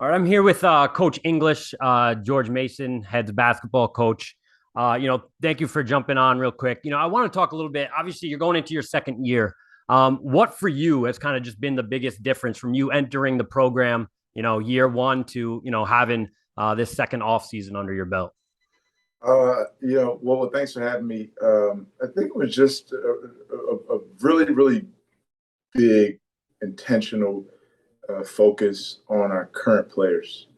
All right, I'm here with Coach English, George Mason, head basketball coach. Thank you for jumping on real quick. I want to talk a little bit. Obviously, you're going into your second year. What for you has kind of just been the biggest difference from you entering the program, year one to, having this second off season under your belt? Well, thanks for having me. I think it was just a really, really big intentional focus on our current players.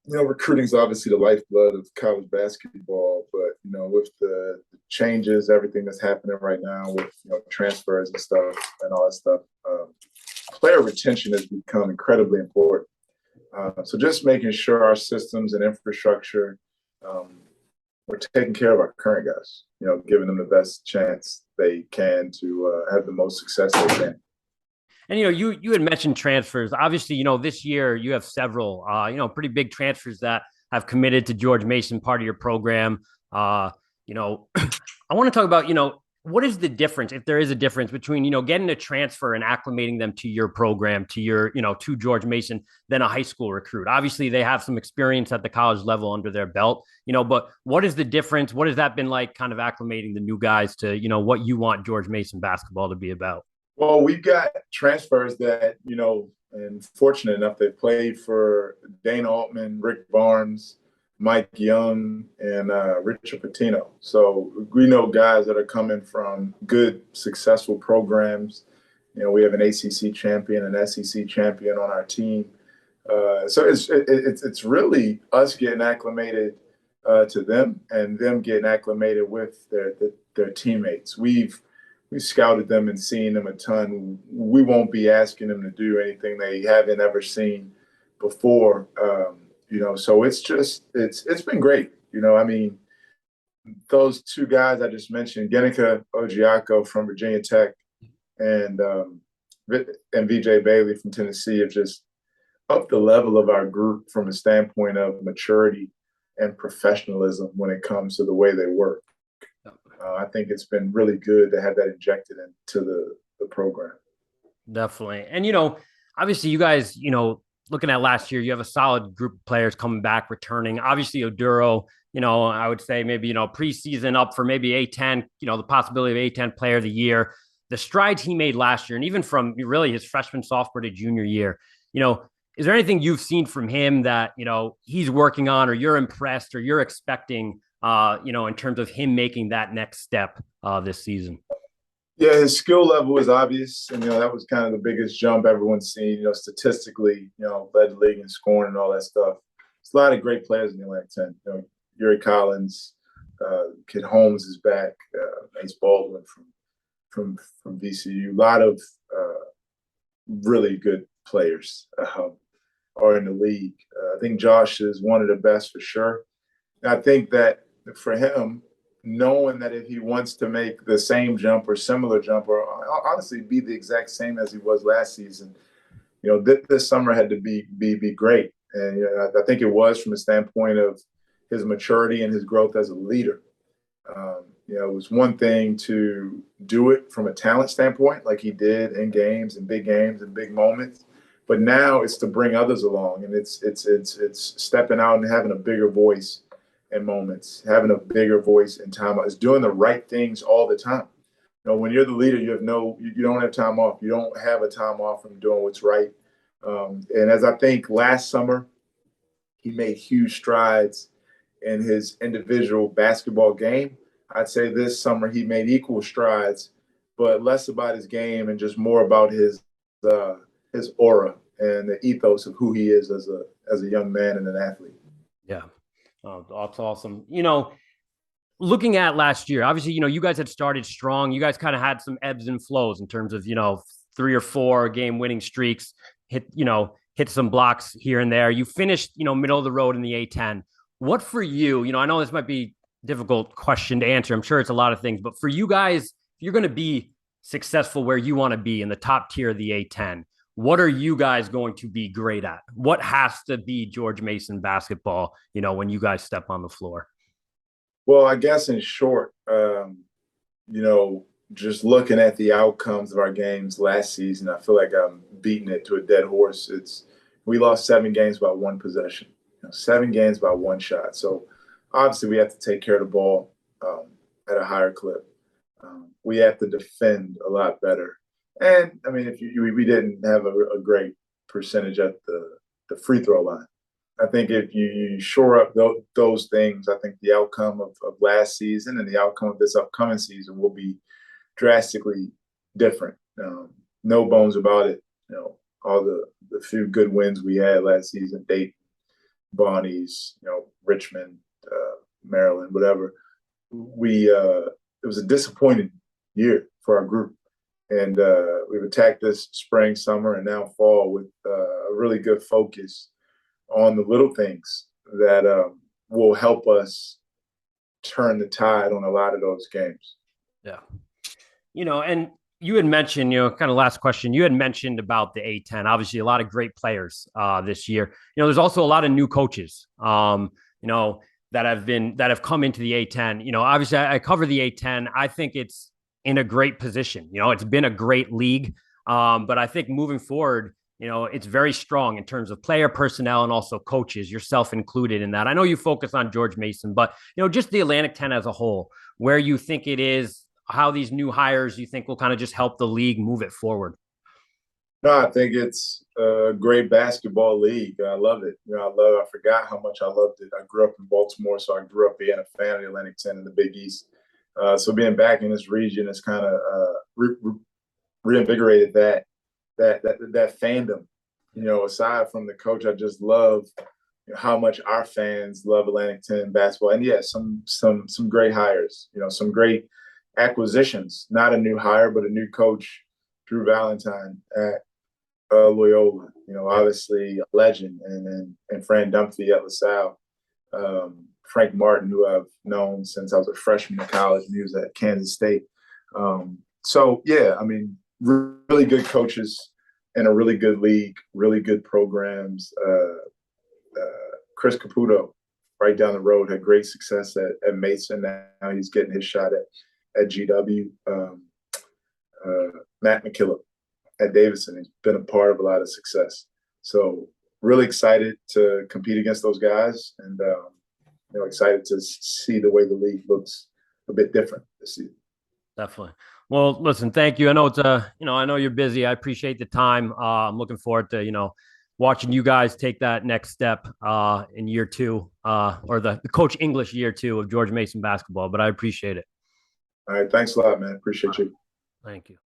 Recruiting is obviously the lifeblood of college basketball, but with the changes, everything that's happening right now with transfers and stuff and all that stuff, player retention has become incredibly important. So just making sure our systems and infrastructure um, we're taking care of our current guys, giving them the best chance they can to have the most success they can. And you had mentioned transfers. Obviously, this year you have several, pretty big transfers that have committed to George Mason, part of your program. I want to talk about, what is the difference, if there is a difference between, getting a transfer and acclimating them to your program, to your, to George Mason, than a high school recruit. Obviously, they have some experience at the college level under their belt, but what is the difference? What has that been like, kind of acclimating the new guys to, what you want George Mason basketball to be about? Well, we've got transfers that, and fortunate enough, they played for Dana Altman, Rick Barnes, Mike Young, and Richard Pitino. So we know guys that are coming from good, successful programs. We have an ACC champion, an SEC champion on our team. So it's really us getting acclimated to them and them getting acclimated with their teammates. We've scouted them and seen them a ton. We won't be asking them to do anything they haven't ever seen before. So it's been great. I mean, those two guys I just mentioned, Genica Ojiako from Virginia Tech and VJ Bailey from Tennessee, have just upped the level of our group from a standpoint of maturity and professionalism when it comes to the way they work. I think it's been really good to have that injected into the program. Definitely. And, obviously you guys, looking at last year, you have a solid group of players coming back, returning. Obviously, Oduro, I would say maybe, preseason up for maybe A10, the possibility of A10 player of the year. The strides he made last year, and even from really his freshman, sophomore to junior year, is there anything you've seen from him that, he's working on or you're impressed or you're expecting, in terms of him making that next step this season? Yeah, his skill level is obvious, and that was kind of the biggest jump everyone's seen. Statistically, led the league in scoring and all that stuff. There's a lot of great players in the Atlantic 10. Yuri Collins, Kid Holmes is back, Ace Baldwin from VCU. A lot of really good players are in the league. I think Josh is one of the best for sure. And I think that for him, knowing that if he wants to make the same jump or similar jump, or honestly be the exact same as he was last season, this summer had to be great. And I think it was from the standpoint of his maturity and his growth as a leader. It was one thing to do it from a talent standpoint, like he did in games and big moments, but now it's to bring others along, and it's stepping out and having a bigger voice in moments, having a bigger voice in time. It's doing the right things all the time. When you're the leader, you don't have time off. You don't have a time off from doing what's right. And as I think last summer, he made huge strides in his individual basketball game. I'd say this summer he made equal strides, but less about his game and just more about his aura and the ethos of who he is as a young man and an athlete. Yeah. Oh, that's awesome. Looking at last year, obviously, you guys had started strong. You guys kind of had some ebbs and flows in terms of, 3 or 4 game winning streaks, hit some blocks here and there. You finished, middle of the road in the A10. What for you, I know this might be a difficult question to answer. I'm sure it's a lot of things, but for you guys, if you're going to be successful where you want to be in the top tier of the A10, what are you guys going to be great at? What has to be George Mason basketball, when you guys step on the floor? Well, I guess in short, just looking at the outcomes of our games last season, I feel like I'm beating it to a dead horse. It's We lost 7 games by 1 possession, 7 games by 1 shot. So obviously we have to take care of the ball at a higher clip. We have to defend a lot better. And I mean, we didn't have a great percentage at the free throw line. I think if you shore up those things, I think the outcome of last season and the outcome of this upcoming season will be drastically different. No bones about it. All the few good wins we had last season, Dayton, Bonnie's, Richmond, Maryland, whatever. It was a disappointing year for our group. And we've attacked this spring, summer, and now fall with a really good focus on the little things that will help us turn the tide on a lot of those games. Yeah. And you had mentioned, kind of last question, you had mentioned about the A-10, obviously a lot of great players this year. There's also a lot of new coaches, that have come into the A-10. Obviously I cover the A-10. I think it's in a great position. It's been a great league. But I think moving forward, it's very strong in terms of player personnel and also coaches, yourself included in that. I know you focus on George Mason, but, just the Atlantic 10 as a whole, where you think it is, how these new hires you think will kind of just help the league move it forward. No, I think it's a great basketball league. I love it. I forgot how much I loved it. I grew up in Baltimore, so I grew up being a fan of the Atlantic 10 in the Big East. So being back in this region has kind of reinvigorated that fandom. Aside from the coach, I just love how much our fans love Atlantic 10 basketball. And yeah, some great hires. Some great acquisitions. Not a new hire, but a new coach, Drew Valentine at Loyola. Obviously a legend, and Fran Dunphy at LaSalle. Frank Martin, who I've known since I was a freshman in college, and he was at Kansas State. So yeah, I mean, really good coaches and a really good league, really good programs. Chris Caputo, right down the road, had great success at Mason. Now he's getting his shot at GW. Matt McKillop at Davidson has been a part of a lot of success. So really excited to compete against those guys, and excited to see the way the league looks a bit different this season. Definitely. Well, listen, thank you. I know I know you're busy. I appreciate the time. I'm looking forward to, watching you guys take that next step in year 2, or the Coach English year 2 of George Mason basketball. But I appreciate it. All right. Thanks a lot, man. Appreciate you. Thank you.